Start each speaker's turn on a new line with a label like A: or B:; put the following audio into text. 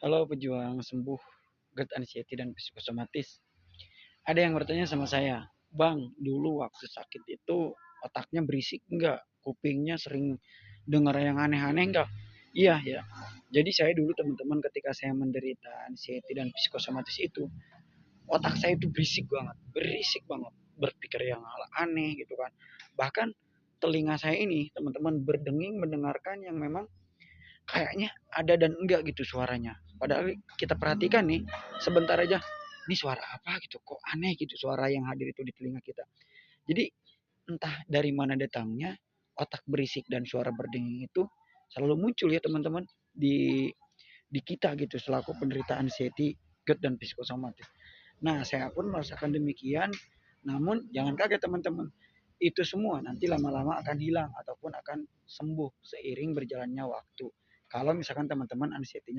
A: Halo pejuang sembuh GERD anxiety dan psikosomatis. Ada yang bertanya sama saya, Bang, dulu waktu sakit itu otaknya berisik enggak? Kupingnya sering dengar yang aneh-aneh enggak? Iya ya. Jadi saya dulu teman-teman ketika saya menderita anxiety dan psikosomatis itu, otak saya itu berisik banget, berpikir yang hal aneh gitu kan. Bahkan telinga saya ini teman-teman berdenging mendengarkan yang memang kayaknya ada dan enggak gitu suaranya. Padahal kita perhatikan nih, sebentar aja, ini suara apa gitu, kok aneh gitu suara yang hadir itu di telinga kita. Jadi entah dari mana datangnya, otak berisik dan suara berdenging itu selalu muncul ya teman-teman di kita gitu selaku penderita anxiety, GERD dan psikosomatis. Nah, saya pun merasakan demikian, namun jangan kaget teman-teman. Itu semua nanti lama-lama akan hilang ataupun akan sembuh seiring berjalannya waktu. Kalau misalkan teman-teman anxiety